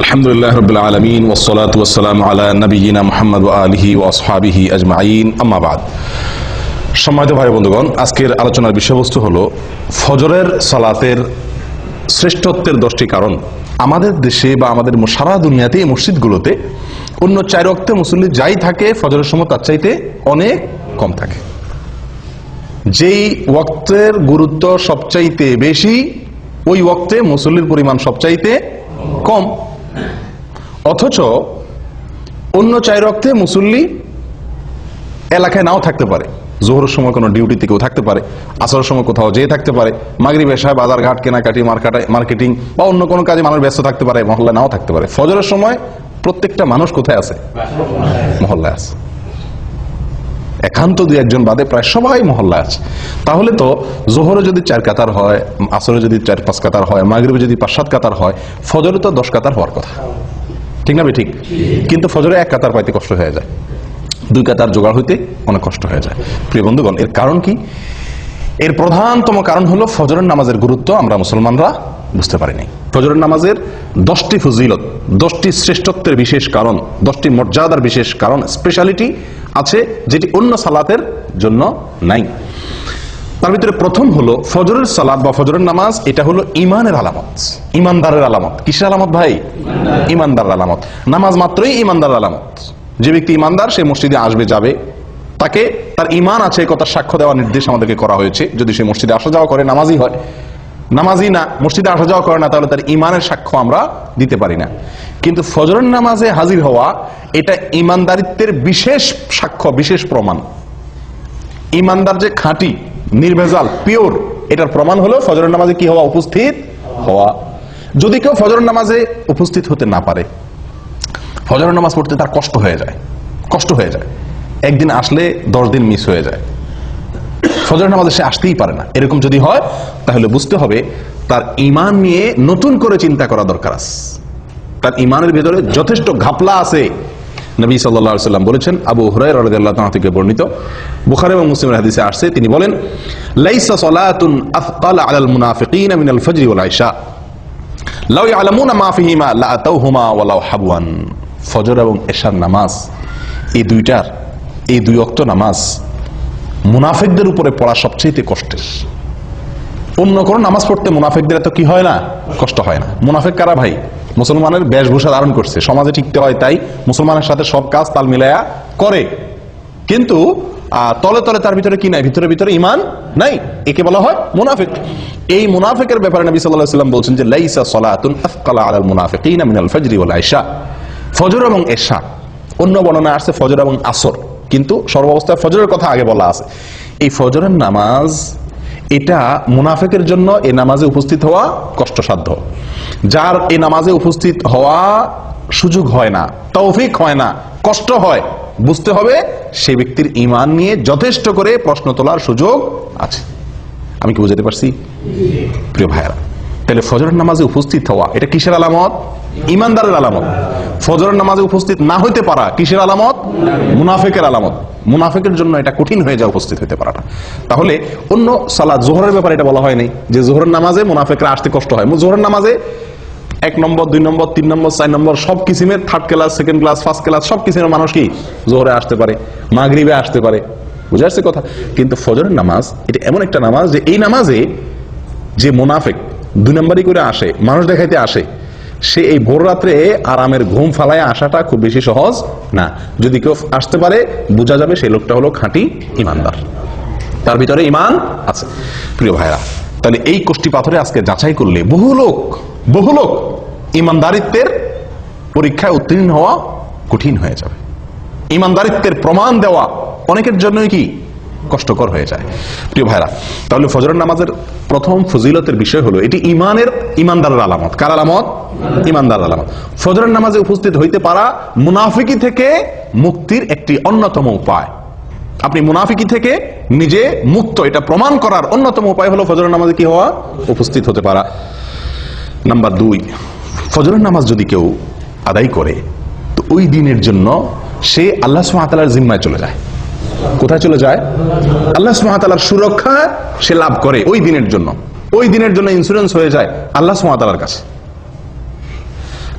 আলহামদুলিল্লাহ রাব্বিল আলামিন ওয়াসসালাতু ওয়াসসালামু আলা নাবিয়িনা মুহাম্মদ ওয়া আলিহি ওয়া আসহাবিহি আজমাইন, আম্মা বাদ। সম্মানিত ভাই বন্ধুগণ, আজকের আলোচনার বিষয়বস্তু হলো ফজরের সালাতের শ্রেষ্ঠত্বের 10টি কারণ। আমাদের দেশে বা আমাদের সারা দুনিয়াতে এই মসজিদগুলোতে অন্য 4 ওয়াক্তে মুসল্লি যাই থাকে ফজরের সময় তার চাইতে অনেক কম থাকে। যেই ওয়াক্তের গুরুত্ব সবচাইতে বেশি ওই ওয়াক্তে মুসল্লির পরিমাণ সবচাইতে কম, অথচ অন্য 4 ওয়াক্তে মুসল্লি এলাকায় নাও থাকতে পারে। জোহরের সময় কোনো ডিউটিতে কেউ থাকতে পারে, আসরের সময় কোথাও যেয়ে থাকতে পারে, মাগরিব এশায় বাজার ঘাট কেনাকাটি মার্কেটিং বা অন্য কোনো কাজে মানুষ ব্যস্ত থাকতে পারে, মহল্লায় নাও থাকতে পারে। ফজরের সময় প্রত্যেকটা মানুষ কোথায় আছে? মহল্লায় আছে। একান্ত 2-1 বাদে প্রায় সবাই মহল্লায় আছে। তাহলে তো জোহরে যদি 4 কাতার হয়, আসরে যদি 4-5 কাতার হয়, মাগরিবে যদি 5-7 কাতার হয়, ফজরে তো 10 কাতার হওয়ার কথা, ঠিক না? ঠিক। কিন্তু ফজরে 1 কাতার পাইতে কষ্ট হয়ে যায়, 2 কাতার জোগাড় হইতে অনেক কষ্ট হয়ে যায়। প্রিয় বন্ধুগণ, এর কারণ কি? এর প্রধানতম কারণ হলো ফজরের নামাজের গুরুত্ব আমরা মুসলমানরা বুঝতে পারিনি। ফজরের নামাজের 10টি ফজিলত, 10টি শ্রেষ্ঠত্বের বিশেষ কারণ, 10টি মর্যাদার বিশেষ কারণ, স্পেশালিটি আছে যেটি অন্য সালাতের জন্য নাই। তার ভিতরে প্রথম হলো ফজরের সালাত বা ফজরের নামাজ, এটা হলো ইমানের আলামত, ইমানদারের আলামত। কিসের আলামত ভাই? ইমানদারের আলামত। নামাজ মাত্রই ইমানদারের আলামত। যে ব্যক্তি ইমানদার সে মসজিদে আসবে, যাবে, তাকে তার ইমান আছে কথা সাক্ষ্য দেওয়ার নির্দেশ আমাদেরকে করা হয়েছে। যদি সে মসজিদে আসা যাওয়া করে, নামাজি হয়। নামাজি না, মসজিদে আসা যাওয়া করে না, তাহলে তার ইমানের সাক্ষ্য আমরা দিতে পারি না। কিন্তু ফজরের নামাজে হাজির হওয়া এটা ইমানদারিত্বের বিশেষ সাক্ষ্য, বিশেষ প্রমাণ। ইমানদার যে খাঁটি, নির্ভেজাল, পিওর, এটার প্রমাণ হলো ফজরের নামাজে কি হওয়া? উপস্থিত হওয়া। যদি কেউ ফজরের নামাজে উপস্থিত হতে না পারে, ফজরের নামাজ পড়তে তার কষ্ট হয়ে যায়, একদিন আসলে 10 দিন মিস হয়ে যায়, ফজরের নামাজে সে আসতেই পারে না, এরকম যদি হয় তাহলে বুঝতে হবে তার ঈমান নিয়ে নতুন করে চিন্তা করা দরকার আছে। তার ঈমানের ভিতরে যথেষ্ট ঘাপলা আছে। নবী সাল্লাল্লাহু আলাইহি ওয়াসাল্লাম বলেছেন, আবু হুরায়রা রাদিয়াল্লাহু তাআলা থেকে বর্ণিত, বুখারী এবং মুসলিমের হাদিসে আসছে, তিনি বলেন, লাইসা সালাতুন আথকালা আলাল মুনাফিকিনা মিনাল ফজরি ওয়াল ইশা লাউ ইয়ালামুনা মা ফিহিমা লা আতাউহুমা ওয়ালাউ হাবওয়ান। ফজর এবং এশার নামাজ, এই 2 ওয়াক্ত নামাজ মুনাফিকদের উপরে পড়া সবচেয়ে কষ্টের। অন্য কোন নামাজ পড়তে মুনাফিকদের এত কি হয় না? কষ্ট হয় না। মুনাফিক কারা ভাই? মুসলমানের বেশভূষা ধারণ করছে, সমাজে টিকতে হয় তাই মুসলমানের সাথে সব কাজ তাল মিলায়া করে, কিন্তু তলে তলে তার ভিতরে কি নাই? ভিতরে ঈমান নাই। একে বলা হয় মুনাফিক। এই মুনাফিকের ব্যাপারে নবী সাল্লাল্লাহু আলাইহি ওয়াসাল্লাম বলছেন যে লাইসা সালাতুন আথকালা আলাল মুনাফিকিনা মিনাল ফজরি ওয়াল ইশা। ফজর এবং এশা, অন্য বর্ণনা আসছে ফজর এবং আসর, কিন্তু সর্বাবস্থায় ফজরের কথা আগে বলা আছে। এই ফজরের নামাজ এটা মুনাফিকের জন্য এই নামাজে উপস্থিত হওয়া কষ্টসাধ্য। যার এই নামাজে উপস্থিত হওয়া সুযোগ হয় না, তৌফিক হয় না, কষ্ট হয়, বুঝতে হবে সেই ব্যক্তির ঈমান নিয়ে যথেষ্ট করে প্রশ্ন তোলার সুযোগ আছে। আমি কি বুঝাতে পারছি প্রিয় ভাইরা? তাহলে ফজরের নামাজে উপস্থিত হওয়া এটা কিসের আলামত? ঈমানদারের আলামত। ফজরের নামাজে উপস্থিত না হইতে পারা কিসের আলামত? মুনাফিকের আলামত। মুনাফিকের জন্য এটা কঠিন হয়ে যায় উপস্থিত হইতে পারাটা। তাহলে অন্য সালাত, জোহরের ব্যাপারে এটা বলা হয় নাই যে জোহরের নামাজে মুনাফিকরা আসতে কষ্ট হয়। জোহরের নামাজে 1 নম্বর, 2 নম্বর, 3 নম্বর, 4 নম্বর সব কিসিমের, 3rd class, 2nd class, 1st class সব কিসিমের মানুষ কি জোহরে আসতে পারে, মাগরিবে আসতে পারে। বুঝে আসছে কথা? কিন্তু ফজরের নামাজ এটা এমন একটা নামাজ যে এই নামাজে যে মুনাফিক 2 নম্বরই করে আসে, মানুষ দেখাইতে আসে, সে এই ভোর রাত্রে আরামের ঘুম ফালায় আসাটা খুব বেশি সহজ না। যদি কেউ আসতে পারে বোঝা যাবে সেই লোকটা হলো খাঁটি ইমানদার, তার ভিতরে ঈমান আছে। প্রিয় ভাইরা, তাহলে এই কোষ্টি পাথরে আজকে যাচাই করলে বহু লোক ইমানদারিত্বের পরীক্ষায় উত্তীর্ণ হওয়া কঠিন হয়ে যাবে। ইমানদারিত্বের প্রমাণ দেওয়া অনেকের জন্যই কি কষ্টকর হয়ে যায়। প্রিয় ভাইরা, তাহলে ফজরের নামাজের প্রথম ফজিলতের বিষয় হলো এটি ইমানদারের আলামত। কার আলামত? ইমানদারের আলামত। ফজরের নামাজে উপস্থিত হইতে পারা মুনাফিকি থেকে মুক্তির একটি অন্যতম উপায়। আপনি মুনাফিকি থেকে নিজে মুক্ত, এটা প্রমাণ করার অন্যতম উপায় হলো ফজরের নামাজে কি হওয়া? উপস্থিত হতে পারা। নাম্বার 2, ফজরের নামাজ যদি কেউ আদায় করে তো ওই দিনের জন্য সে আল্লাহ সুবহানাহু ওয়া তাআলার জিম্মায় চলে যায়। কোথায় চলে যায়? আল্লাহ সুবহানাহু ওয়া তাআলার সুরক্ষা সে লাভ করে ওই দিনের জন্য। ওই দিনের জন্য ইন্স্যুরেন্স হয়ে যায় আল্লাহ সুবহানাহু ওয়া তাআলার কাছে।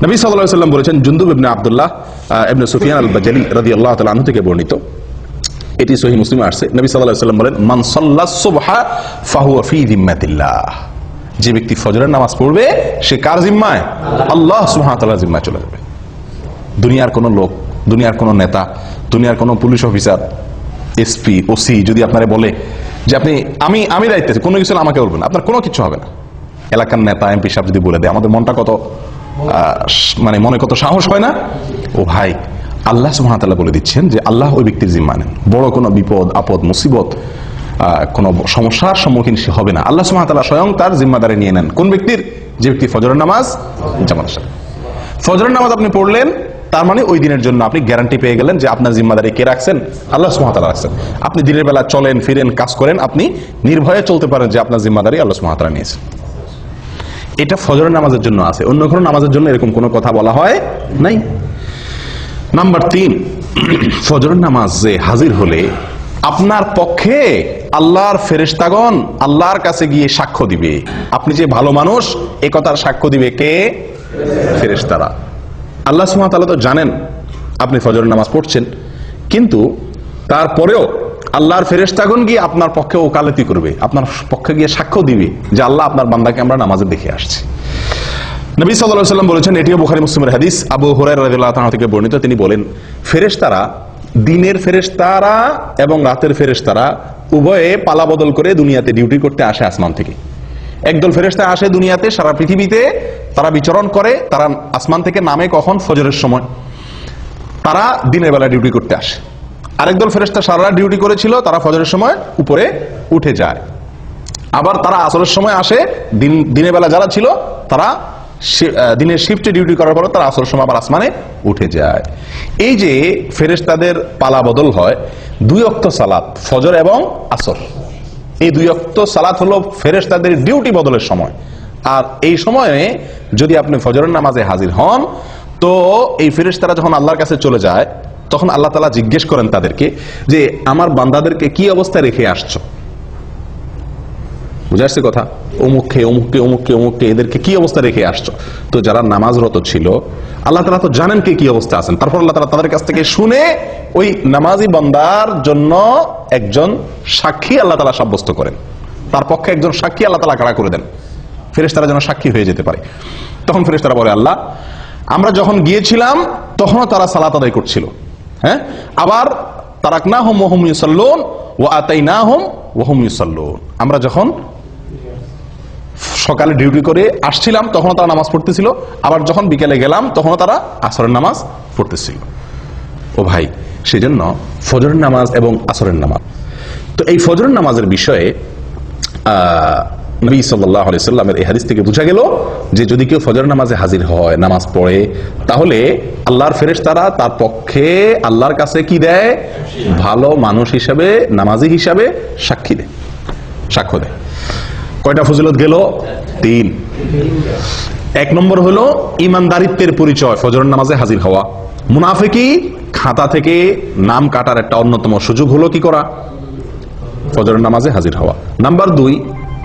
নবী সাল্লাল্লাহু আলাইহি ওয়াসাল্লাম বলেছেন, জুনদুব ইবনে আব্দুল্লাহ ইবনে সুফিয়ান আল-বাজালি রাদিয়াল্লাহু তাআলা আনহু থেকে বর্ণিত, এটি সহিহ মুসলিমে আসছে। নবী সাল্লাল্লাহু আলাইহি ওয়াসাল্লাম বলেন, মান সাল্লা সুবহা ফাহুয়া ফি যিম্মাতিল্লাহ। যে ব্যক্তি ফজরের নামাজ পড়বে সে কার জিম্মায়? আল্লাহ সুবহানাহু ওয়া তাআলার জিম্মায় চলে যাবে। দুনিয়ার কোন লোক, দুনিয়ার কোন নেতা, দুনিয়ার কোন পুলিশ অফিসার, এসপি, ওসি যদি আপনারে বলে যে আপনি আমি দায়িত্ব আছি, কোনো কিছু আমাকে বলবেন, আপনার কোনো কিছু হবে না। এলাকার নেতা, এমপি সাহেব যদি বলে দেয়, আমাদের মনটা কত মানে মনে কত সাহস হয় না? ও ভাই, আল্লাহ সুবহানাহু ওয়া তাআলা বলে দিচ্ছেন যে আল্লাহ ওই ব্যক্তির জিম্মা নেন। বড় কোনো বিপদ আপদ মুসিবত কোনো সমস্যার সম্মুখীন সে হবে না, আল্লাহ সুবহানাহু ওয়া তাআলা স্বয়ং তার জিম্মাদারি নিয়ে নেন। কোন ব্যক্তির? যে ব্যক্তি ফজরের নামাজ জামাতের সাথে। ফজরের নামাজ আপনি পড়লেন, তার মানে ওই দিনের জন্য আপনি গ্যারান্টি পেয়ে গেলেন যে আপনার জিম্মাদারি কে রাখছেন? আল্লাহ সুবহানাহু ওয়া তাআলা রাখছেন। আপনি দিনের বেলা চলেন ফিরেন কাজ করেন, আপনি নির্ভয়ে চলতে পারেন যে আপনার জিম্মাদারি আল্লাহ সুবহানাহু ওয়া তাআলা নিয়েছেন। এটা ফজরের নামাজের জন্য আছে, অন্য কোনো নামাজের জন্য এরকম কোনো কথা বলা হয় নাই। নাম্বার 3, ফজরের নামাজে হাজির হলে আপনার পক্ষে আল্লাহর ফেরেশতাগণ আল্লাহর কাছে গিয়ে সাক্ষ্য দিবে। আপনি যে ভালো মানুষ এ কথার সাক্ষ্য দিবে কে? ফেরেশতারা। আল্লাহ সুবহানাহু ওয়া তাআলা তো জানেন আপনি ফজরের নামাজ পড়ছেন, কিন্তু তারপরেও আল্লাহর ফেরেশতাগণ গিয়ে আপনার পক্ষে ওকালতি করবে, আপনার পক্ষে গিয়ে সাক্ষ্য দিবে যে আল্লাহ আপনার বান্দাকে আমরা নামাজে দেখে আসছি। নবী সাল্লাল্লাহু আলাইহি ওয়াসাল্লাম বলেছেন, এটিও বুখারী মুসলিমের হাদিস, আবু হুরায়রা রাদিয়াল্লাহু তাআলা থেকে বর্ণিত, তিনি বলেন, ফেরেশতারা, দিনের ফেরেশতারা এবং রাতের ফেরেশতারা উভয়ে পালা বদল করে দুনিয়াতে ডিউটি করতে আসে আসমান থেকে। একদল ফেরেশতা আসে দুনিয়াতে, সারা পৃথিবীতে তারা বিচরণ করে, তারা আসমান থেকে নামে কখন? ফজরের সময়। তারা দিনের বেলা ডিউটি করতে আসে। আরেকদল ফেরেশতা সারা রাত ডিউটি করেছিল, তারা ফজরের সময় উপরে উঠে যায়। আবার তারা আসরের সময় আসে, দিনের বেলা যারা ছিল তারা দিনের শিফটে ডিউটি করার পর তারা আসরের সময় আবার আসমানে উঠে যায়। এই যে ফেরেশতাদের পালা বদল হয়, 2 ওয়াক্ত সালাত, ফজর এবং আসর, এই 2 ওয়াক্ত সালাত হলো ফেরেশতাদের ডিউটি বদলের সময়। আর এই সময়ে যদি আপনি ফজরের নামাজে হাজির হন, তো এই ফেরেশতারা যখন আল্লাহর কাছে চলে যায়, তখন আল্লাহ তাআলা জিজ্ঞেস করেন তাদেরকে যে আমার বান্দাদেরকে কি অবস্থায় রেখে আসছো? বুঝে আসছে কথা? অমুককে অমুককে অমুককে অমুককে এদেরকে কি অবস্থা রেখে আসছো? তো যারা নামাজরত ছিল আল্লাহ তাআলা তো জানেন কে কি অবস্থা আছেন। তারপর আল্লাহ তাআলা তাদের কাছ থেকে শুনে ওই নামাজি বান্দার জন্য একজন সাক্ষী আল্লাহ তাআলা সাব্যস্ত করেন, তার পক্ষে একজন সাক্ষী আল্লাহ তাআলা খাড়া করে দেন, ফেরেশতারা যেন সাক্ষী হয়ে যেতে পারে। তখন ফেরেশতারা বলে, আল্লাহ, আমরা যখন গিয়েছিলাম তখনও তারা সালাত আদায় করছিল, হ্যাঁ, আবার তারাকনাহুম ওয়া হুম ইউসাল্লুন ওয়া আতাইনাহুম ওয়া হুম ইউসাল্লুন। আমরা যখন সকালে ডিউটি করে আসছিলাম তখনও তারা নামাজ পড়তেছিল, আবার যখন বিকেলে গেলাম তখনও তারা আসরের নামাজ পড়তেছিল। ও ভাই, সেজন্য ফজরের নামাজ এবং আসরের নামাজ, তো এই ফজরের নামাজের বিষয়ে নবী সাল্লাল্লাহু আলাইহি সাল্লামের এই হাদিস থেকে বোঝা গেল যে যদি কেউ ফজর নামাজে হাজির হয়, নামাজ পড়ে, তাহলে আল্লাহর ফেরেশতারা তার পক্ষে আল্লাহর কাছে কি দেয়? ভালো মানুষ হিসাবে, নামাজি হিসাবে সাক্ষী দেয়, সাক্ষ্য দেয়। কয়টা ফজিলত গেল? 3। 1 নম্বর হলো ইমানদারিত্বের পরিচয়, ফজর নামাজে হাজির হওয়া। মুনাফিকি খাতা থেকে নাম কাটার একটা অন্যতম সুযোগ হলো কি করা? ফজর নামাজে হাজির হওয়া। নাম্বার 2,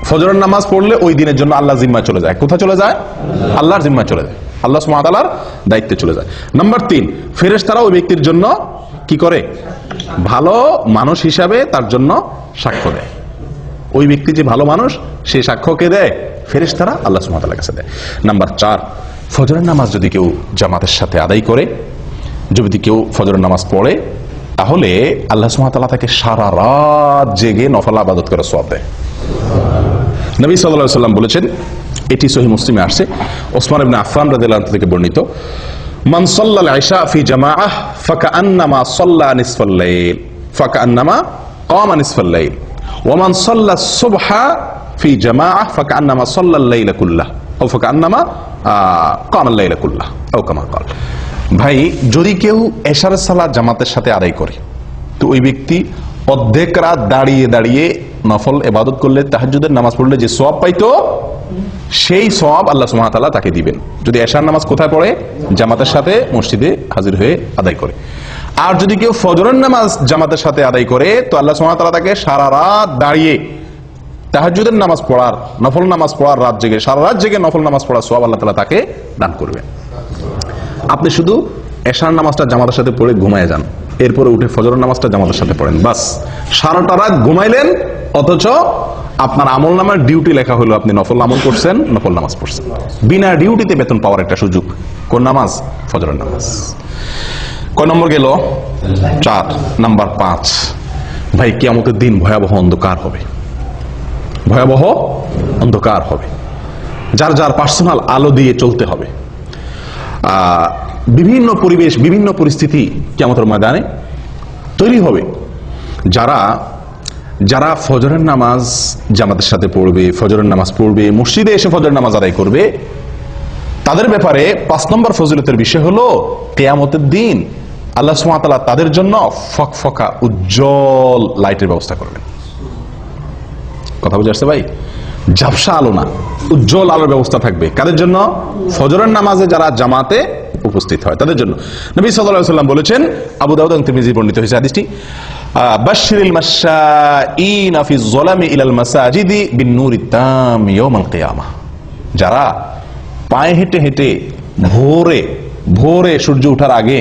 ফজরের নামাজ পড়লে ওই দিনের জন্য আল্লাহর জিম্মায় চলে যায়। কোথায় চলে যায়? আল্লাহর জিম্মায় চলে যায়, আল্লাহ সুবহানাহু ওয়া তাআলার দায়িত্বে চলে যায়। নাম্বার 3, ফেরেশতারা ওই ব্যক্তির জন্য কি করে? ভালো মানুষ হিসাবে তার জন্য সাক্ষ্য দেয়। ওই ব্যক্তি যে ভালো মানুষ, সে সাক্ষ্যকে দেয় ফেরেশতারা আল্লাহ সুবহানাহু ওয়া তাআলার কাছে দেয়। নাম্বার 4, ফজরের নামাজ যদি কেউ জামাতের সাথে আদায় করে, যদি কেউ ফজরের নামাজ পড়ে, তাহলে আল্লাহ সুবহানাহু ওয়া তাআলা তাকে সারা রাত জেগে নফল ইবাদত করে সওয়াব দেয়। নবী সাল্লাল্লাহু আলাইহি ওয়াসাল্লাম বলেছেন, এটি সহিহ মুসলিমে আসছে, ওসমান ইবনে আফফান রাদিয়াল্লাহু আনহু থেকে বর্ণিত, মান সাল্লাল ইশা ফি জামাআহ ফাকান্নামা সাল্লা নিসফাল লাইল ফাকান্নামা কামা নিসফাল লাইল ওয়া মান সাল্লাস সুবহা ফি জামাআহ ফাকান্নামা সাল্লাল লাইলা কুল্লাহ আও ফাকান্নামা কামাল লাইলা কুল্লাহ আও কামা ক্বাল। ভাই, যদি কেউ এশারের সালাত জামাতের সাথে আদায় করে, তো ওই ব্যক্তি অর্ধেক রাত দাঁড়িয়ে দাঁড়িয়ে নফল ইবাদত করলে, তাহাজ্জুদের নামাজ পড়লে যে সওয়াব পাইতো, সেই সওয়াব আল্লাহ সুবহানাহু ওয়া তাআলা তাকে দিবেন। যদি এশার নামাজ কোথায় পড়ে? জামাতের সাথে মসজিদে হাজির হয়ে আদায় করে। আর যদি কেউ ফজরের নামাজ জামাতের সাথে আদায় করে, তো আল্লাহ সুবহানাহু ওয়া তাআলা তাকে সারা রাত দাঁড়িয়ে তাহাজ্জুদের নামাজ পড়ার, নফল নামাজ পড়ার, রাত জেগে সারা রাত জেগে নফল নামাজ পড়ার সওয়াব আল্লাহ তাআলা তাকে দান করবেন। আপনি শুধু এশার নামাজটা জামাতের সাথে পড়ে ঘুমায় যান, এরপরে উঠে ফজরের নামাজটা জামাতের সাথে পড়েন, বাস সারাটা রাত ঘুমাইলেন, অথচ আপনার আমল নামার ডিউটি লেখা হলো আপনি নফল আমল করছেন, নফল নামাজ পড়ছেন। বিনা ডিউটিতে বেতন পাওয়ার একটা সুযোগ। কোন নামাজ? ফজরের নামাজ। কয় নম্বর গেল? 4 নাম্বার 5, ভাই কিয়ামতের দিন ভয়াবহ অন্ধকার হবে, ভয়াবহ অন্ধকার হবে। যার যার পার্সোনাল আলো দিয়ে চলতে হবে। বিভিন্ন পরিবেশ, বিভিন্ন পরিস্থিতি কিয়ামতের ময়দানে তৈরি হবে। যারা যারা ফজরের নামাজ জামাতের সাথে পড়বে, ফজরের নামাজ পড়বে, মসজিদে এসে ফজরের নামাজ আদায় করবে, তাদের ব্যাপারে 5 নম্বর ফজিলতের বিষয় হলো কিয়ামতের দিন আল্লাহ সুবহানাহু ওয়া তাআলা তাদের জন্য ফকফকা উজ্জ্বল লাইটের ব্যবস্থা করবেন। কথা বুঝে আসছে ভাই? ঝাপসা আলো না, উজ্জ্বল আলোর ব্যবস্থা থাকবে। কাদের জন্য? ফজরের নামাজে যারা জামাতে উপস্থিত হয় তাদের জন্য। নবী সাল্লাল্লাহু আলাইহি ওয়াসাল্লাম বলেছেন, আবু দাউদ এবং তিরমিজি বর্ণিত হয়েছে হাদিসটি, বাশশিরিল মাশাঈনা ফি যলামি ইলাল মাসাজিদি বিন নূরি তাম ইয়াউমাল কিয়ামাহ। যারা পায়ে হেঁটে হেঁটে ভোরে ভোরে সূর্য ওঠার আগে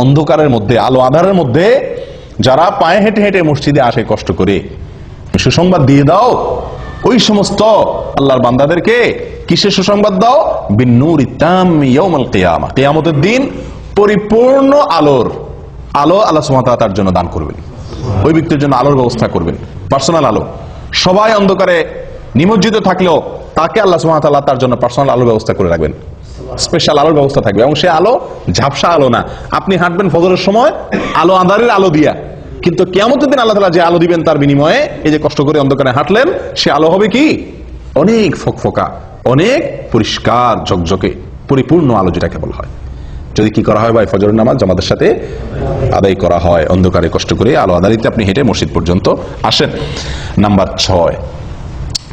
অন্ধকারের মধ্যে, আলো আঁধারের মধ্যে যারা পায়ে হেঁটে হেঁটে মসজিদে আসে কষ্ট করে, সুসংবাদ দিয়ে দাও ওই সমস্ত আল্লাহর বান্দাদেরকে। কিসের সুসংবাদ দাও? বিন নূরি তাম ইয়াউমাল কিয়ামাহ, কিয়ামতের দিন পরিপূর্ণ আলোর আলো আল্লাহ সুবহানাহু ওয়া তাআলা তার জন্য দান করবেন। ওই ব্যক্তির জন্য আলোর ব্যবস্থা করবেন, পার্সোনাল আলো। সবাই অন্ধকারে নিমজ্জিত থাকলেও তাকে আল্লাহ সুবহানাহু ওয়া তাআলা তার জন্য পার্সোনাল আলোর ব্যবস্থা করে রাখবেন, স্পেশাল আলোর ব্যবস্থা থাকবে। এবং সে আলো ঝাপসা আলো না। আপনি হাঁটবেন ফজরের সময় আলো আঁধারের আলো দিয়া, কিন্তু কিয়ামতের দিন আল্লাহ তাআলা যে আলো দিবেন তার বিনিময়ে এই যে কষ্ট করে অন্ধকারে হাঁটলেন, সে আলো হবে কি? অনেক ফকফকা, অনেক পরিষ্কার ঝকঝকে পরিপূর্ণ আলো, যেটাকে বলা হয়। যদি কি করা হয় ভাই? ফজরের নামাজ জামাতের সাথে আদায় করা হয়, অন্ধকারে কষ্ট করে আলো আধারিতে আপনি হেঁটে মসজিদ পর্যন্ত আসেন। নাম্বার 6,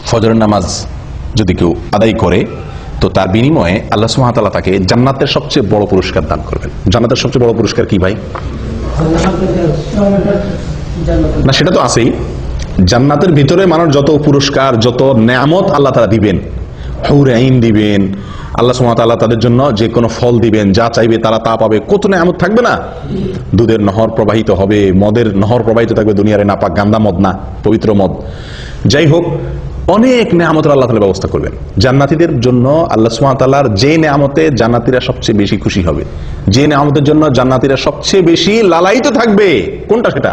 ফজরের নামাজ যদি কেউ আদায় করে তো তার বিনিময়ে আল্লাহ সুবহানাহু ওয়া তাআলা তাকে জান্নাতের সবচেয়ে বড় পুরস্কার দান করবেন। জান্নাতের সবচেয়ে বড় পুরস্কার কি ভাই? না, সেটা তো আছেই। জান্নাতের ভিতরে মানুষ যত পুরস্কার, যত নেয়ামত আল্লাহ তাআলা দিবেন, হুর আইন দিবেন, আল্লাহ সুবহানাহু ওয়া তাআলা তাদের জন্য যে কোনো ফল দিবেন, যা চাইবে তারা তা পাবে। কত নেয়ামত থাকবে না? দুধের নহর প্রবাহিত হবে, মদের নহর প্রবাহিত থাকবে, দুনিয়ার নাপাক গান্দা মদ না, পবিত্র মদ। যাই হোক, অনেক নেয়ামতের আল্লাহ তাআলা ব্যবস্থা করবেন জান্নাতীদের জন্য। আল্লাহ সুবহানাহু ওয়া তাআলার যে নেয়ামতে জান্নাতীরা সবচেয়ে বেশি খুশি হবে, যে নেয়ামতের জন্য জান্নাতীরা সবচেয়ে বেশি লালায়িত থাকবে, কোনটা সেটা?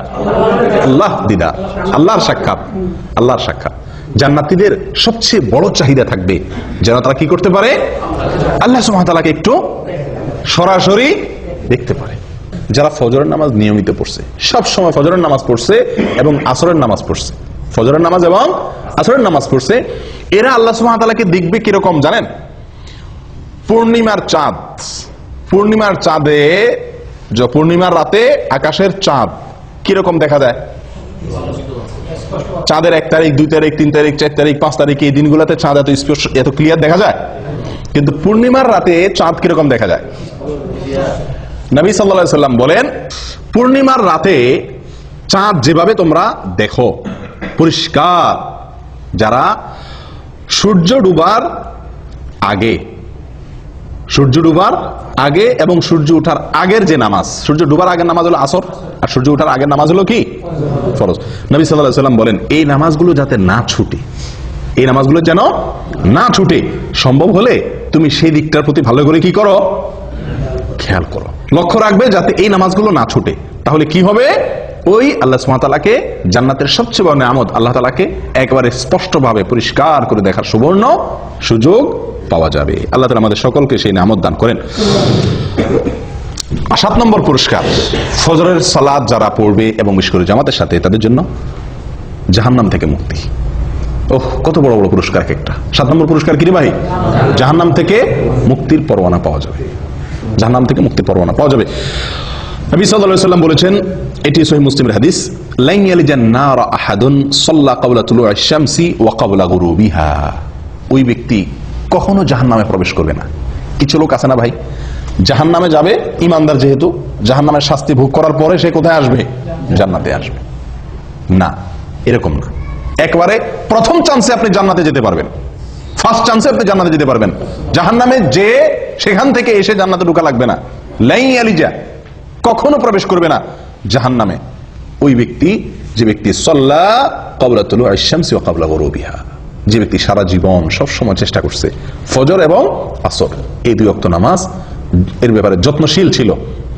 আল্লাহ দিদার, আল্লাহর সাক্ষাৎ, আল্লাহর সাক্ষাৎ। জান্নাতীদের সবচেয়ে বড় চাহিদা থাকবে যেন তারা কি করতে পারে? আল্লাহ সুবহানাহু ওয়া তাআলাকে একটু সরাসরি দেখতে পারে। যারা ফজরের নামাজ নিয়মিত পড়ছে, সব সময় ফজরের নামাজ পড়ছে এবং আসরের নামাজ পড়ছে, ফজরের নামাজ এবং আসরের নামাজ পড়ছে, এরা আল্লাহ সুবহানাহু ওয়া তাআলাকে দেখবে কিরকম জানেন? পূর্ণিমার চাঁদ, পূর্ণিমার চাঁদে, পূর্ণিমার রাতে আকাশের চাঁদ কিরকম দেখা যায়? চাঁদের 1 তারিখ, 2 তারিখ, 3 তারিখ, 4 তারিখ, 5 তারিখ এই দিনগুলোতে চাঁদ এত স্পষ্ট, এত ক্লিয়ার দেখা যায়। কিন্তু পূর্ণিমার রাতে চাঁদ কিরকম দেখা যায়? নবী সাল্লাল্লাহু আলাইহি সাল্লাম বলেন, পূর্ণিমার রাতে চাঁদ যেভাবে তোমরা দেখো পরিষ্কার, যারা সূর্য ডুবার আগে, সূর্য ডুবার আগে এবং সূর্য ওঠার আগের যে নামাজ, সূর্য ডুবার আগের নামাজ হলো আসর, আর সূর্য ওঠার আগের নামাজ হলো কি? ফরজ। নবী সাল্লাল্লাহু আলাইহি সাল্লাম বলেন, এই নামাজগুলো যাতে না ছুটে, এই নামাজগুলো যেন না ছুটে, সম্ভব হলে তুমি সেই দিকটার প্রতি ভালো করে কি করো? খেয়াল করো, লক্ষ্য রাখবে যাতে এই নামাজগুলো না ছুটে। তাহলে কি হবে? ওই আল্লাহ সুবহানাহু ওয়া তাআলাকে, জান্নাতের সবচেয়ে বড় নিয়ামত আল্লাহ তাআলাকে একেবারে স্পষ্টভাবে পরিষ্কার করে দেখার সুবর্ণ সুযোগ পাওয়া যাবে। আল্লাহ তাআলা আমাদের সকলকে সেই নিয়ামত দান করেন। 7 নম্বর পুরস্কার, ফজরের সালাত যারা পড়বে এবং বিশেষ করে জামাতের সাথে, তাদের জন্য জাহান্নাম থেকে মুক্তি। ওহ, কত বড় বড় পুরস্কার একটা। 7 নম্বর পুরস্কার কি রে ভাই? জাহান্নাম থেকে মুক্তির পরোয়ানা পাওয়া যাবে, জাহান্নাম থেকে মুক্তির পরোয়ানা পাওয়া যাবে। নবী সাল্লাল্লাহু আলাইহি ওয়াসাল্লাম বলেছেন, এটি সহিহ মুসলিমের হাদিস, লান ইয়ালিজান নার আহাদুন সাল্লা ক্বাবলা তুলুইশ শামসি ওয়া ক্বাবলা গুরুবিহা। ওই ব্যক্তি কখনো জাহান্নামে প্রবেশ করবে না। কিছু লোক আছে না ভাই, জাহান্নামে যাবে, ইমানদার যেহেতু, জাহান্নামের শাস্তি ভোগ করার পরে সে কোথায় আসবে? জান্নাতে আসবে। না, এরকম না। একবারে প্রথম চান্সে আপনি জান্নাতে যেতে পারবেন, ফার্স্ট চান্সে আপনি জান্নাতে যেতে পারবেন। জাহান্নামে যে সেখান থেকে এসে জান্নাতে ঢোকা লাগবে না। লাই আলিজা, কখনো প্রবেশ করবে না জাহান্নামে ওই ব্যক্তি যে ব্যক্তি সাল্লা ক্বাবলা তুলু'আশ শামসি ওয়া ক্বাবলা গুরুবিহা, যে ব্যক্তি সারা জীবন সব সময় চেষ্টা করছে ফজর এবং আসর এই দুই ওয়াক্ত নামাজ এর ব্যাপারে যত্নশীল ছিল,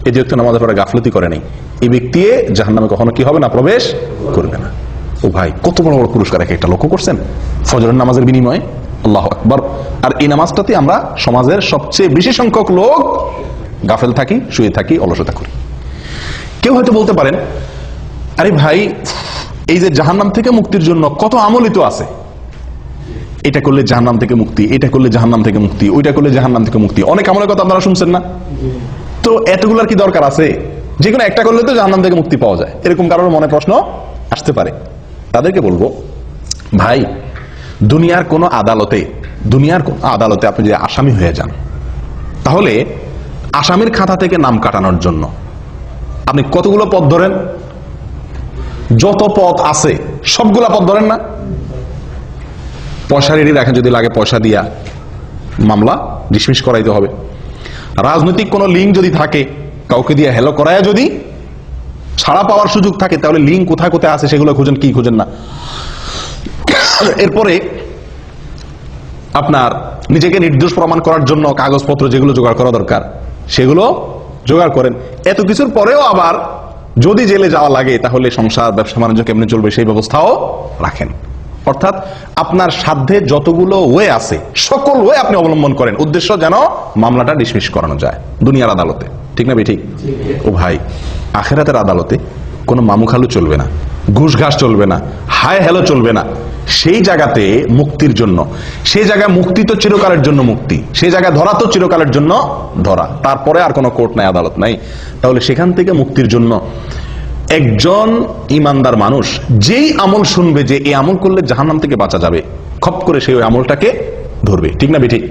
এই দুই ওয়াক্ত নামাজের ব্যাপারে গাফলতি করে নাই, এই ব্যক্তি জাহান্নামে কখনো কি হবে না, প্রবেশ করবে না। ও ভাই, কত বড় বড় পুরস্কার এক একটা লক্ষ্য করছেন ফজরের নামাজের বিনিময়ে। আল্লাহু আকবার। আর এই নামাজটাতে আমরা সমাজের সবচেয়ে বেশি সংখ্যক লোক গাফেল থাকি, শুয়ে থাকি, অলসতা করি। কেউ হয়তো বলতে পারেন, আরে ভাই, এই যে জাহান্নাম থেকে মুক্তির জন্য কত আমলই তো আছে, এটা করলে জাহান্নাম থেকে মুক্তি, এটা করলে জাহান্নাম থেকে মুক্তি, ওইটা করলে জাহান্নাম থেকে মুক্তি, অনেক আমলের কথা আপনারা শুনছেন না? তো এতগুলার কি দরকার আছে? যে কোনো একটা করলে তো জাহান্নাম থেকে মুক্তি পাওয়া যায়, এরকম কারোর মনে প্রশ্ন আসতে পারে। তাদেরকে বলবো, ভাই, দুনিয়ার কোন আদালতে আপনি যদি আসামি হয়ে যান, তাহলে আসামির খাতা থেকে নাম কাটানোর জন্য আপনি কতগুলো পথ ধরেন? যত পথ আছে সবগুলা পথ ধরেন না? পয়সা রেডি রাখেন, যদি লাগে পয়সা দিয়া মামলা ডিসমিস করাইতে হবে। রাজনৈতিক কোন লিঙ্ক যদি থাকে, কাউকে দিয়ে হেলো করায়া যদি ছাড়া পাওয়ার সুযোগ থাকে, তাহলে লিঙ্ক কোথায় কোথায় আছে সেগুলো খুঁজেন, কি খুঁজেন না। এরপরে আপনার নিজেকে নির্দোষ প্রমাণ করার জন্য কাগজপত্র যেগুলো জোগাড় করা দরকার সেগুলো জোগাড় করেন। এত কিছুর পরেও আবার যদি জেলে যাওয়া লাগে, তাহলে সংসার ব্যবসা বাণিজ্য কেমনে চলবে সেই ব্যবস্থাও রাখেন। অর্থাৎ আপনার সাধ্যে যতগুলো ওয়ে আছে সকল ওয়ে আপনি অবলম্বন করেন, উদ্দেশ্য যেন মামলাটা ডিসমিস করানো যায় দুনিয়ার আদালতে। ঠিক না বেঠিক? ও ভাই, আখিরাতের আদালতে কোনো মামুখালু চলবে না, ঘুষ ঘাস চলবে না, হায় হ্যালো চলবে না। সেই জায়গাতে মুক্তির জন্য, সেই জায়গায় মুক্তি তো চিরকালের জন্য মুক্তি, সেই জায়গায় ধরা তো চিরকালের জন্য ধরা, তারপরে আর কোনো কোর্ট নাই, আদালত নাই। তাহলে সেখান থেকে মুক্তির জন্য একজন ইমানদার মানুষ যেই আমল শুনবে যে এই আমল করলে জাহান্নাম থেকে বাঁচা যাবে, খপ করে সেই ওই আমলটাকে ধরবে। ঠিক না বেঠিক?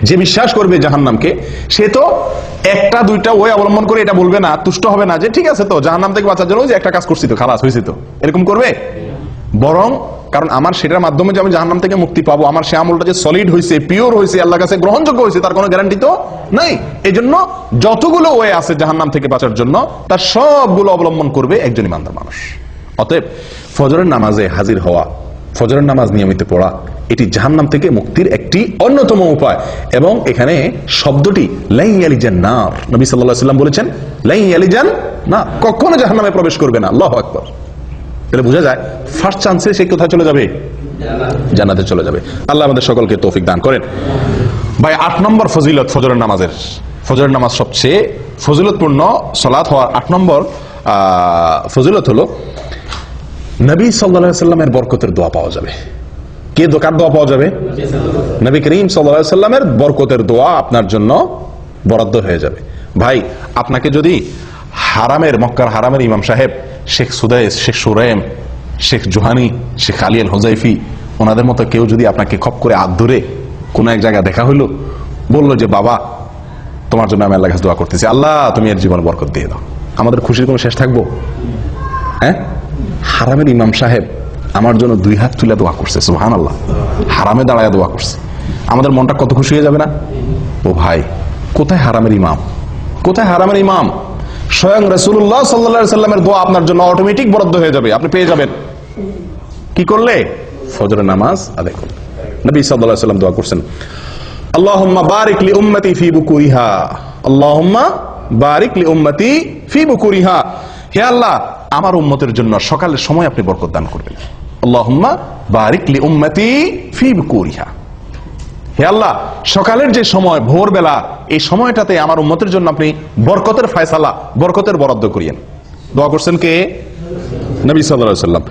যে বিশ্বাস করবে জাহান্নামকে, সে তো একটা দুইটা ওই অবলম্বন করে এটা বলবে না, তুষ্ট হবে না যে ঠিক আছে তো জাহান্নাম থেকে বাঁচার জন্য যে একটা কাজ করছি তো, খালাস হয়েছে তো, এরকম করবে। বরং কারণ আমার সেটার মাধ্যমে যে আমি জাহান্নাম থেকে মুক্তি পাবো, আমার সে আমলটা যে সলিড হয়েছে, পিওর হয়েছে, আল্লাহর কাছে গ্রহণযোগ্য হয়েছে, তার কোনো গ্যারান্টি তো নাই। এই জন্য যতগুলো ওয়ে আছে জাহান্নাম থেকে বাঁচার জন্য, তার সবগুলো অবলম্বন করবে একজন ইমানদার মানুষ। অতএব ফজরের নামাজে হাজির হওয়া, ফজরের নামাজ নিয়মিত পড়া, এটি জাহান্নাম থেকে মুক্তির একটি অন্যতম উপায়। এবং এখানে শব্দটি লাই ইয়ালিজান নার, নবী সাল্লাল্লাহু আলাইহি ওয়াসাল্লাম বলেছেন লাই ইয়ালিজান না, কখনো জাহান্নামে প্রবেশ করবে না। আল্লাহু আকবার। তাহলে বোঝা যায় ফার্স্ট চান্সে সে কোথায় চলে যাবে? জান্নাতে চলে যাবে। আল্লাহ আমাদের সকলকে তৌফিক দান করেন। ভাই, 8 নম্বর ফজিলত ফজরের নামাজের, ফজরের নামাজ সবচেয়ে ফজিলতপূর্ণ সালাত হওয়ার 8 নম্বর ফজিলত হলো নবী সাল্লাল্লাহু আলাইহি ওয়াসাল্লামের বরকতের দোয়া পাওয়া যাবে। কে কার দোয়া পাওয়া যাবে? নবী করিম সাল্লাল্লাহু আলাইহি ওয়াসাল্লামের বরকতের দোয়া আপনার জন্য বরাদ্দ হয়ে যাবে। ভাই, আপনাকে যদি হারামের, মক্কার হারামের ইমাম সাহেব শেখ সুদাইস, শেখ সুরাইম, শেখ জোহানি, শেখ আলী আল হুজাইফি, ওনাদের মতো কেউ যদি আপনাকে খপ করে হাত ধরে কোন এক জায়গায় দেখা হইলো, বললো যে বাবা তোমার জন্য আমি আল্লাহর কাছে দোয়া করতেছি, আল্লাহ তুমি এর জীবনে বরকত দিয়ে দাও, আমাদের খুশির কোনো শেষ থাকবো? হ্যাঁ, হারামের ইমাম সাহেব আমার জন্য 2 হাত তুলে দোয়া করছে, সুবহানাল্লাহ, হারামে দাঁড়ায় দোয়া করছে, আমাদের মনটা কত খুশি হয়ে যাবে না? ও ভাই, কোথায় হারামের ইমাম, কোথায় হারামের ইমাম? স্বয়ং রাসূলুল্লাহ সাল্লাল্লাহু আলাইহি ওয়াসাল্লামের দোয়া আপনার জন্য অটোমেটিক বরাদ্দ হয়ে যাবে, আপনি পেয়ে যাবেন। কি করলে? ফজরের নামাজ আদায় করলে। নবী সাল্লাল্লাহু আলাইহি ওয়াসাল্লাম দোয়া করছেন, আল্লাহুম্মা বারিক লি উম্মতি ফি বুকুরিহা, আল্লাহুম্মা বারিক লি উম্মতি ফি বুকুরিহা, হে আল্লাহ আমার উম্মতের জন্য সকালের সময় আপনি বরকত দান করবেন। আল্লাহুম্মা বারিক লি উম্মতি ফি বুকুরিহা, হে আল্লাহ সকালের যে সময়, ভোরবেলা, এই সময়টাতে আমার উম্মতের জন্য আপনি বরকতের ফয়সালা, বরকতের বরাদ্দ করিয়েন। দোয়া করছেন কে? নবী সাল্লাল্লাহু আলাইহি ওয়াসাল্লাম।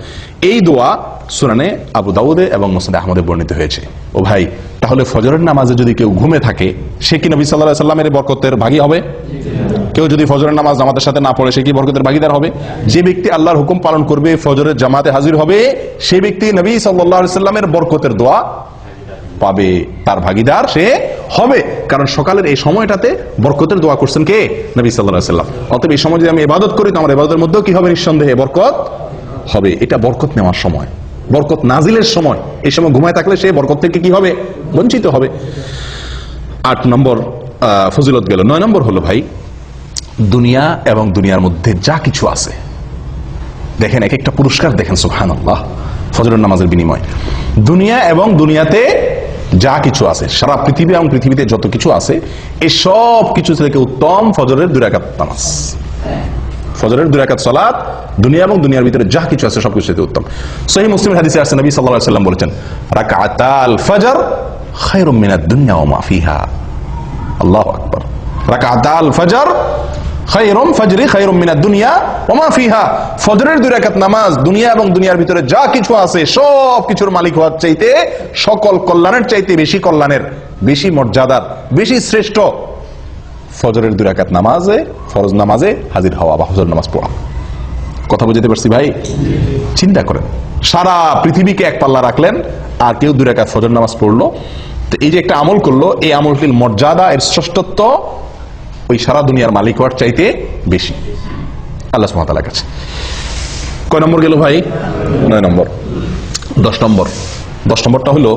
এই দোয়া সুনানে আবু দাউদে এবং মুসনাদে আহমদে বর্ণিত হয়েছে। ও ভাই, তাহলে ফজরের নামাজে যদি কেউ ঘুমে থাকে, সে কি নবী সাল্লাল্লাহু আলাইহি ওয়াসাল্লামের বরকতের ভাগী হবে? কেউ যদি ফজরের নামাজ জামাতের সাথে না পড়ে, সে কি বরকতের ভাগীদার হবে? যে ব্যক্তি আল্লাহর হুকুম পালন করবে, ফজরের জামাতে হাজির হবে, সেই ব্যক্তি নবী সাল্লাল্লাহু আলাইহি ওয়াসাল্লামের বরকতের দোয়া পাবে, তার ভাগীদার সে হবে। কারণ সকালের এই সময়টাতে বরকতের দোয়া করছেন কে? নবী সাল্লাল্লাহু আলাইহি ওয়াসাল্লাম। অতএব এই সময় যদি আমি ইবাদত করি, তো আমার ইবাদতের মধ্যেও কি হবে? নিঃসন্দেহে বরকত হবে। এটা বরকত নেওয়ার সময়, বরকত নাজিলের সময়, এই সময় ঘুমায় থাকলে সে বরকত থেকে কি হবে? বঞ্চিত হবে। 8 নম্বর ফজিলত গেল। 9 নম্বর হলো ভাই, দুনিয়া এবং দুনিয়ার মধ্যে যা কিছু আছে, দেখেন এক একটা পুরস্কার দেখেন, সুবহানাল্লাহ, ফজরের নামাজের বিনিময়। দুনিয়া এবং দুনিয়াতে যা কিছু আছে, সারা পৃথিবী এবং পৃথিবীতে যত কিছু আছে, এই সব কিছু থেকে উত্তম ফজরের 2 রাকাত নামাজ। ফজরের 2 রাকাত সালাত দুনিয়া এবং দুনিয়ার ভিতরে যা কিছু আছে সবকিছু থেকে উত্তম। সহিহ মুসলিমের হাদিসে আসছে, নবী সাল্লাল্লাহু আলাইহি ওয়াসাল্লাম বলেছেন, রাকাতাল ফজর খায়রুম মিনাদ দুনিয়া ওয়া মা ফিহা। আল্লাহু আকবার। রাকাতাল ফজর খায়রুম মিনাদ দুনিয়া ওয়া মা ফিহা। ফজরের 2 রাকাত নামাজ দুনিয়া এবং দুনিয়ার ভিতরে যা কিছু আছে সব কিছুর মালিক হওয়ার চাইতে, সকল কল্যাণের চাইতে বেশি কল্যাণের, বেশি মর্যাদার, বেশি শ্রেষ্ঠ ফজরের 2 রাকাত নামাজে, ফরজ নামাজে হাজির হওয়া বা ফজর নামাজ পড়া। কথা বুঝতে পারছি ভাই? চিন্তা করেন, সারা পৃথিবীকে এক পাল্লা রাখলেন, আর কেউ 2 রাকাত ফজর নামাজ পড়লো, তো এই যে একটা আমল করলো, এই আমলটির মর্যাদা, এর শ্রেষ্ঠত্ব ওই সারা দুনিয়ার মালিক হওয়ার চাইতে বেশি আল্লাহ সুবহানাহু ওয়া তাআলার কাছে। কয় নম্বর গেল ভাই? 9 নম্বর। 10 নম্বর। 10 নম্বরটা হলো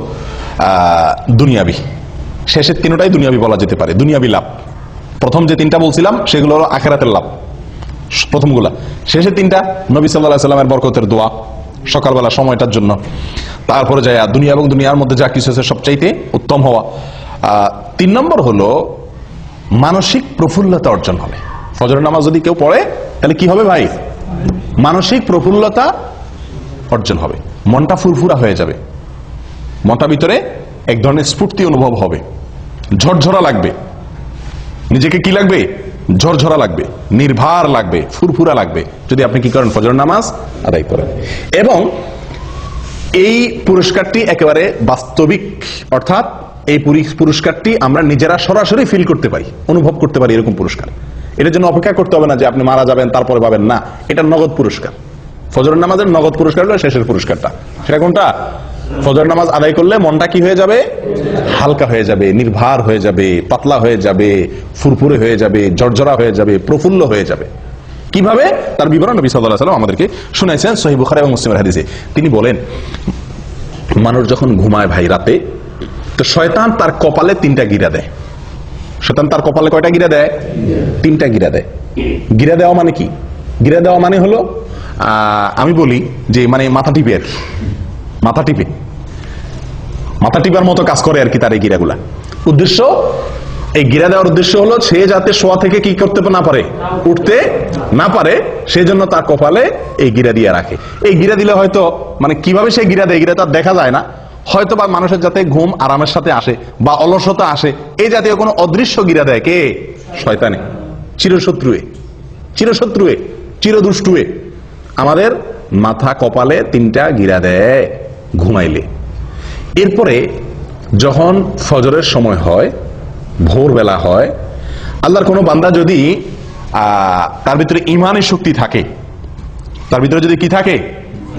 দুনিয়াবি। শেষের 3টাই দুনিয়াবি বলা যেতে পারে, দুনিয়াবি লাভ। প্রথম যে 3টা বলছিলাম সেগুলো হলো আখিরাতের লাভ, প্রথমগুলা। শেষের 3টা নবী সাল্লাল্লাহু আলাইহি ওয়াসাল্লামের বরকতের দোয়া সকালবেলা সময়টার জন্য। তারপরে যায় দুনিয়া এবং দুনিয়ার মধ্যে যা কিছু আছে সবচাইতে উত্তম হওয়া। 3 নম্বর হলো মানসিক প্রফুল্লতা অর্জন হবে। ফজরের নামাজ যদি কেউ পড়ে তাহলে কি হবে ভাই? মানসিক প্রফুল্লতা অর্জন হবে, মনটা ফুরফুরা হয়ে যাবে, মনটা ভিতরে এক ধরনের স্ফূর্তি অনুভব হবে, ঝরঝরা লাগবে, নিজেকে কি লাগবে? ঝরঝরা লাগবে, নির্ভার লাগবে, ফুরফুরা লাগবে, যদি আপনি কি করেন? ফজরের নামাজ আদায় করেন। এবং এই পুরস্কারটি একেবারে বাস্তবিক, অর্থাৎ এই পুরস্কারটি আমরা নিজেরা সরাসরি ফিল করতে পারি, অনুভব করতে পারি, এরকম পুরস্কার। এটার জন্য অপেক্ষা করতে হবে না যে আপনি মারা যাবেন তারপরে পাবেন, না, এটা নগদ পুরস্কার। ফজরের নামাজের নগদ পুরস্কার হলো শেষের পুরস্কারটা। সেটা কোনটা? ফজর নামাজ আদায় করলে মনটা কি হয়ে যাবে? হালকা হয়ে যাবে, নির্ভার হয়ে যাবে, পাতলা হয়ে যাবে, ফুরফুরে হয়ে যাবে, ঝরঝরা হয়ে যাবে, প্রফুল্ল হয়ে যাবে। কিভাবে? তার বিবরণ নবী সাল্লাল্লাহু আলাইহি ওয়াসাল্লাম আমাদেরকে শুনাইছেন সহিহ বুখারী এবং মুসলিমের হাদিসে। তিনি বলেন, মানুষ যখন ঘুমায় ভাই রাতে, তো শয়তান তার কপালে 3টা গিরা দেয়। শয়তান তার কপালে কয়টা গিরা দেয়? 3টা গিরা দেয়। গিরা দেওয়া মানে কি? গিরা দেওয়া মানে হলো, আমি বলি যে মানে মাথা টিপে আর কি, মাথা টিপার মতো কাজ করে আর কি তার এই গিরাগুলা। উদ্দেশ্য, এই গিরা দেওয়ার উদ্দেশ্য হলো সে যাতে শোয়া থেকে কি করতে না পারে, উঠতে না পারে, সেজন্য তার কপালে এই গিরা দিয়ে রাখে। এই গিরা দিলে হয়তো মানে কিভাবে সে গিরা দেয়, গিরা তার দেখা যায় না, হয়তো বা মানুষের যাতে ঘুম আরামের সাথে আসে বা অলসতা আসে, এই জাতীয় কোনো অদৃশ্য গিরা দেয় কে? শয়তানে। চিরশত্রুয়ে, চিরদুষ্টুয়ে আমাদের মাথা কপালে 3টা গিরা দেয় ঘুমাইলে। এরপরে যখন ফজরের সময় হয়, ভোরবেলা হয়, আল্লাহর কোনো বান্দা যদি তার ভিতরে ইমানের শক্তি থাকে, তার ভিতরে যদি কি থাকে?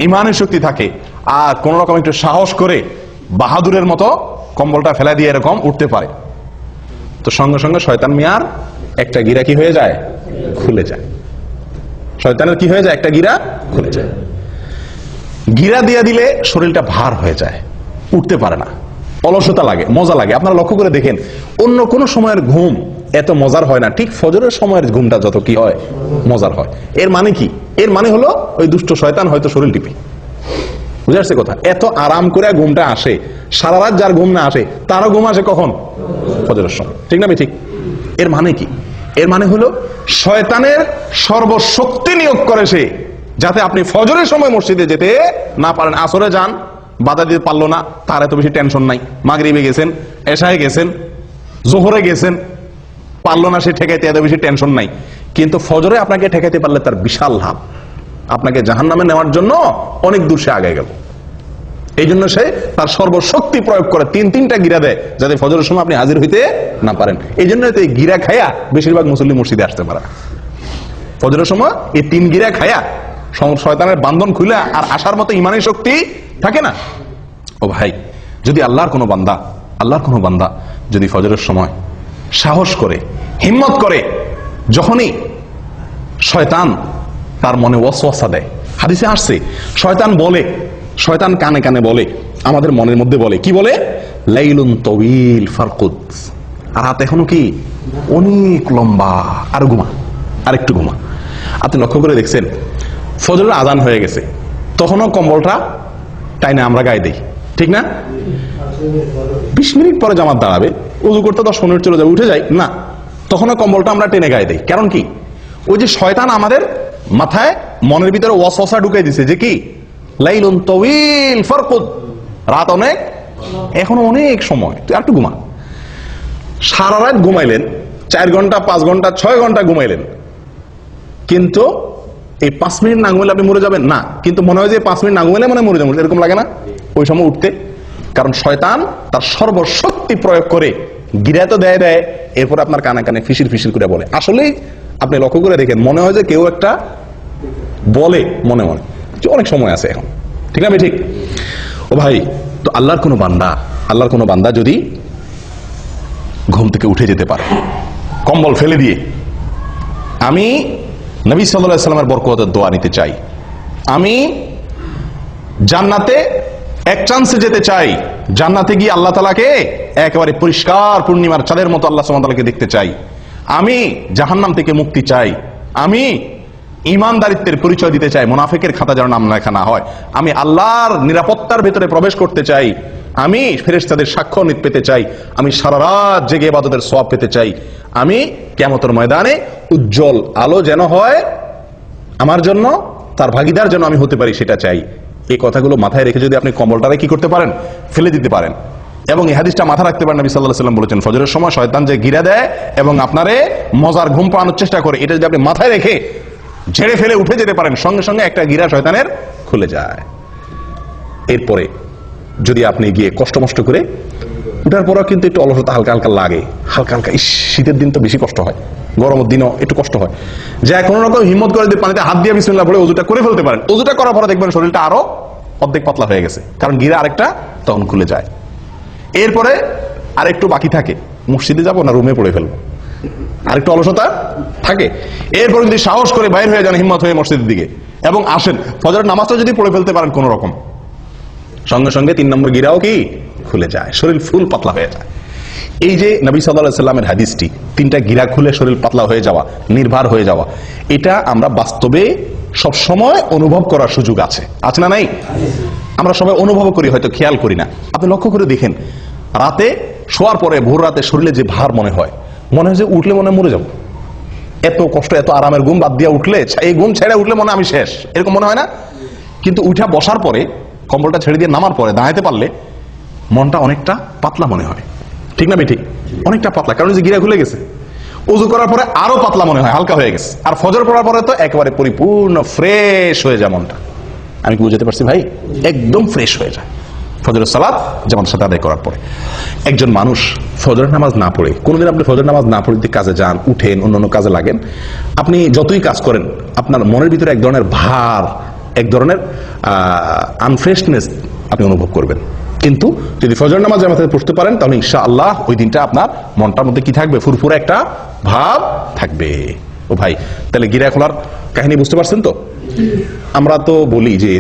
ইমানের শক্তি থাকে, আর কোন রকম একটু সাহস করে বাহাদুরের মতো কম্বলটা ফেলা দিয়ে এরকম উঠতে পারে, তো সঙ্গে সঙ্গে শয়তান মিয়ার একটা গিরা কি হয়ে যায়? খুলে যায়। শয়তানের কি হয়ে যায়? একটা গিরা খুলে যায়। গিরা দিয়ে দিলে শরীরটা ভার হয়ে যায়, উঠতে পারে না, অলসতা লাগে, মজা লাগে। আপনারা লক্ষ্য করে দেখেন, অন্য কোন সময়ের ঘুম এত মজার হয় না, ঠিক ফজরের সময়ের ঘুমটা যত কি হয় মজার হয়। এর মানে কি? এর মানে হলো ওই দুষ্ট শয়তান হয়তো শরীর টিপে, বুঝে আসছে কথা? এত আরাম করে ঘুমটা আসে, সারা রাত যার ঘুম না আসে তারও ঘুম আসে কখন? ফজরের সময়, ঠিক না? ঠিক। এর মানে কি? এর মানে হলো শয়তানের সর্বশক্তি নিয়োগ করে সে, যাতে আপনি ফজরের সময় মসজিদে যেতে না পারেন। আসরে যান, বাধা দিতে পারলো না, তার এত বেশি টেনশন নাই। মাগরিবে গেছেন, এশায় গেছেন, জোহরে গেছেন, পারলো না সে ঠেকাইতে, এত বেশি টেনশন নাই। কিন্তু ফজরে আপনাকে ঠেকাইতে পারলে তার বিশাল লাভ, আপনাকে জাহান্নামে নেওয়ার জন্য অনেক দূর সে আগে গেল। এই জন্য সে তার সর্বশক্তি প্রয়োগ করে 3টা গিরা দেয়, যাতে ফজরের সময় আপনি হাজির হইতে না পারেন। এই জন্য এই গিরা খায়া বেশিরভাগ মুসল্লি মসজিদে আসতে পারে। ফজরের সময় এই 3 গিরা খায়া শয়তানের বান্ধন খুলে আর আসার মতো ইমানের শক্তি থাকে না। ও ভাই, যদি আল্লাহর কোনো বান্দা যদি ফজরের সময় সাহস করে, হিম্মত করে, যখনই শয়তান তার মনে ওয়াসওয়াসা দেয়, হাদিসে আসছে শয়তান বলে শয়তান কানে কানে বলে, আমাদের মনের মধ্যে বলে, কি বলে? লাইলুন তওয়িল ফারকুদ, রাত এখনো কি অনেক লম্বা, আর ঘুমা, আর একটু ঘুমা। আপনি লক্ষ্য করে দেখছেন ফজরের আজান হয়ে গেছে, তখনও কম্বলটা টাইনে আমরা গায়ে দিই, ঠিক না? 20 মিনিট পরে জামাত দাঁড়াবে, উযু করতে 10 মিনিট চলে যাবে, উঠে যাই না, তখনও কম্বলটা আমরা টেনে গায়ে দিই। কারণ কি? ওই যে শয়তান আমাদের মাথায় মনের ভিতরে ওয়াসওয়াসা ঢুকাই দিছে যে কি লাইলুন তাওয়িল ফারকুদ, রাত অনেক, এখনো অনেক সময়, তুই একটু ঘুমা। সারা রাত ঘুমাইলেন, 4 ঘন্টা 5 ঘন্টা 6 ঘন্টা ঘুমাইলেন, কিন্তু এই 5 মিনিট না ঘুমাইলে আপনি মরে যাবেন না, কিন্তু মনে হয় যে 5 মিনিট না ঘুমাইলে মরে যাবেন, এরকম লাগে না ওই সময় উঠতে? কারণ শয়তান তার সর্বশক্তি প্রয়োগ করে গিরা তো দেয়, এরপর আপনার কানে কানে ফিসির ফিসির করে বলে। আসলেই আপনি লক্ষ্য করে দেখেন, মনে হয় যে কেউ একটা বলে মনে মনে যে অনেক সময় আছে এখন, ঠিক না? ঠিক। ও ভাই, তো আল্লাহর কোনো বান্দা যদি ঘুম থেকে উঠে যেতে পারে কম্বল ফেলে দিয়ে, আমি নবী সাল্লাল্লাহু আলাইহি ওয়াসাল্লামের বরকতের দোয়া নিতে চাই, আমি জান্নাতে এক চান্সে যেতে চাই, জান্নাতে গিয়ে আল্লাহ তাআলাকে একেবারে পরিষ্কার পূর্ণিমার চাঁদের মতো আল্লাহ সুবহানাহু ওয়া তাআলাকে দেখতে চাই, আমি জাহান্নাম থেকে মুক্তি চাই, আমি ঈমানদারিত্বের পরিচয় দিতে চাই, মুনাফিকের খাতা যেন নাম লেখা না হয়, আমি আল্লাহর নিরাপত্তার ভেতরে প্রবেশ করতে চাই, আমি ফেরেশতাদের সাক্ষ্য পেতে চাই, আমি সারা রাত জেগে ইবাদতের সওয়াব পেতে চাই, আমি কিয়ামতের ময়দানে উজ্জ্বল আলো যেন হয় আমার জন্য, তার ভাগীদার যেন আমি হতে পারি, সেটা চাই। এই কথাগুলো মাথায় রেখে যদি আপনি কম্বলটারে কি করতে পারেন? ফেলে দিতে পারেন। এবং এই হাদিসটা মাথা রাখতে পারেন, নবী সাল্লাল্লাহু আলাইহি ওয়াসাল্লাম বলেছেন ফজরের সময় শয়তান যে গিরা দেয় এবং আপনারে মজার ঘুম পাওয়ানোর চেষ্টা করে, এটা যদি আপনি মাথায় রেখে ঝেড়ে ফেলে উঠে যেতে পারেন, সঙ্গে সঙ্গে একটা গিরা শয়তানের খুলে যায়। এরপরে যদি আপনি গিয়ে কষ্ট করে উঠার পরও কিন্তু একটু অলসতা হালকা হালকা লাগে, হালকা হালকা, শীতের দিন তো বেশি কষ্ট হয়, গরমের দিনও একটু কষ্ট হয়, যা কোনো রকম হিম্মত করে দিয়ে পানিতে হাত দিয়ে বিসমিল্লাহ বলে ওযুটা করে ফেলতে পারেন। ওযুটা করার পরে দেখবেন শরীরটা আরো অর্ধেক পাতলা হয়ে গেছে, কারণ গিরা আরেকটা তখন খুলে যায়। এরপরে আরেকটু বাকি থাকে, মসজিদে যাবো না রুমে পড়ে ফেলবো, আরেকটু অলসতা থাকে। এরপর যদি সাহস করে বাইরে হয়ে যান হিম্মত হয়ে মসজিদের দিকে এবং আসেন, ফজরের নামাজটা যদি পড়ে ফেলতে পারেন কোন রকম, সঙ্গে সঙ্গে 3 নম্বর গিরাও কি খুলে যায়, শরীর ফুল পাতলা হয়ে যায়। এই যে নবী সাল্লাল্লাহু আলাইহি ওয়াসাল্লামের হাদিসটি, 3টা গিরা খুলে শরীর পাতলা হয়ে যাওয়া, নির্ভার হয়ে যাওয়া, এটা আমরা বাস্তবে সব সময় অনুভব করার সুযোগ আছে, আছে না নাই? আমরা সবাই অনুভব করি, হয়তো খেয়াল করি না। আপনি লক্ষ্য করে দেখেন, রাতে শোয়ার পরে ভোর রাতে শরীরে যে ভার মনে হয় যে উঠলে মনে মরে যাব, এত কষ্ট, এত আরামের ঘুম বাদ দিয়ে উঠলে, এই ঘুম ছেড়ে উঠলে মনে আমি শেষ, এরকম মনে হয় না? কিন্তু উঠা বসার পরে, কম্বলটা ছেড়ে দিয়ে নামার পরে দাঁড়াতে পারলে মনটা অনেকটা পাতলা মনে হয়, ঠিক না? ঠিক, অনেকটা পাতলা, কারণ যে গিরা খুলে গেছে। ওযু করার পরে আরো পাতলা মনে হয়, হালকা হয়ে গেছে। আর ফজর পড়ার পরে তো একেবারে পরিপূর্ণ ফ্রেশ হয়ে যায় মনটা। আমি কি বুঝাতে পারছি ভাই? একদম ফ্রেশ হয়ে যায় ফজরের সালাত জামাতের সাথে আদায় করার পরে। একজন মানুষ ফজরের নামাজ না পড়ে, কোনোদিন আপনি ফজরের নামাজ না পড়ে কাজে যান, উঠেন, অন্যান্য কাজে লাগেন, আপনি যতই কাজ করেন আপনার মনের ভিতরে এক ধরনের ভার, এক ধরনের আনফ্রেশনেস আপনি অনুভব করবেন। কিন্তু যদি ফজর নামাজ জামাতে পড়তে পারেন, তাহলে ইনশাআল্লাহ ওই দিনটা আপনার মনটার মধ্যে কি থাকবে? ফুরফুরে একটা ভাব থাকবে। ও ভাই, তাহলে গিরা খোলার কাহিনী বুঝতে পারছেন তো? আমরা তো বলি যে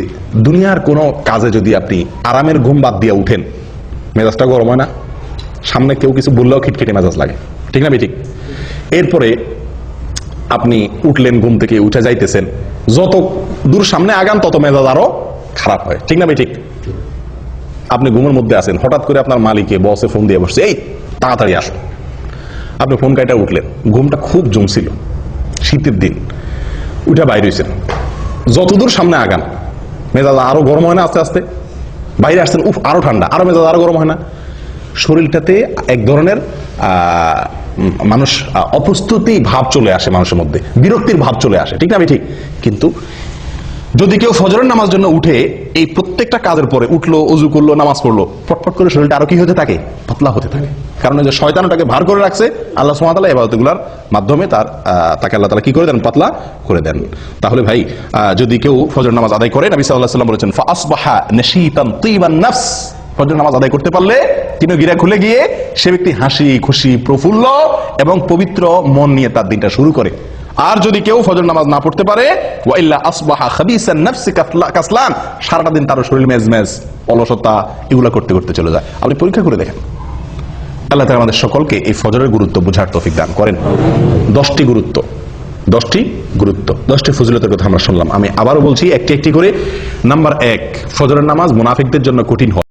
দুনিয়ার কোনো কাজে যদি আপনি আরামের ঘুম বাদ দিয়ে উঠেন, মেজাজটা গরম হয় না? সামনে কেউ কিছু বললেও খিটখিটে মেজাজ লাগে, ঠিক না? ঠিক। এরপরে আপনি উঠলেন, ঘুম থেকে উঠে যাইতেছেন, যত দূর সামনে আগান তত মেজাজ আরো খারাপ হয়, ঠিক না? ঠিক। আপনি ঘুমের মধ্যে আছেন, হঠাৎ করে আপনার মালিকে বসে ফোন দিয়ে বসছে, এই তাড়াতাড়ি আসো। আপনি ফোন কাইটা উঠলেন, ঘুমটা খুব জমছিল, শীতের দিন, উঠে বাইরে হয়েছেন, যতদূর সামনে আগান মেজাজ আরো গরম হয় না? আস্তে আস্তে বাইরে আসছেন, উফ আরো ঠান্ডা, আরো মেজাজ আরো গরম হয় না? শরীরটাতে এক ধরনের মানুষ অপ্রস্তুতি ভাব চলে আসে, মানুষের মধ্যে বিরক্তির ভাব চলে আসে, ঠিক না? ঠিক। কিন্তু যদি কেউ ফজরের নামাজ জন্য উঠে, এই প্রত্যেকটা কাজের পরে উঠলো, ওযু করলো, নামাজ পড়লো, পটপট করে শরীরটা আরো কি হতে থাকে? পাতলা হতে থাকে। কারণ যে শয়তান ওটাকে ভার করে রাখছে, আল্লাহ সুবহানাহু ওয়া তাআলা ইবাদতগুলোর মাধ্যমে তাকে আল্লাহ তাআলা কি করে দেন? পাতলা করে দেন। তাহলে ভাই, যদি কেউ ফজর নামাজ আদায় করে, নবী সাল্লাল্লাহু আলাইহি ওয়াসাল্লাম বলেছেন ফাআসবাহা নাশীতান তিবান নাফস, ফজর নামাজ আদায় করতে পারলে, তিনি গিরা খুলে গিয়ে সে ব্যক্তি হাসি খুশি, প্রফুল্ল এবং পবিত্র মন নিয়ে তার দিনটা শুরু করে। আর যদি কেউ ফজর নামাজ না পড়তে পারে, ওয়া ইল্লা আসবাহা খাবিসান নাফসি কাসলান, সারাটা দিন তার শরীর মেজমেজ, অলসতা এগুলা করতে করতে চলে যায়। আপনি পরীক্ষা করে দেখেন। আল্লাহ তাআলা আমাদের সকলকে এই ফজরের গুরুত্ব বোঝার তৌফিক দান করেন। 10টি গুরুত্ব, 10টি ফজিলতের কথা আমরা শুনলাম। আমি আবারও বলছি একটি একটি করে। নাম্বার 1, ফজরের নামাজ মুনাফিকদের জন্য কঠিন হয়।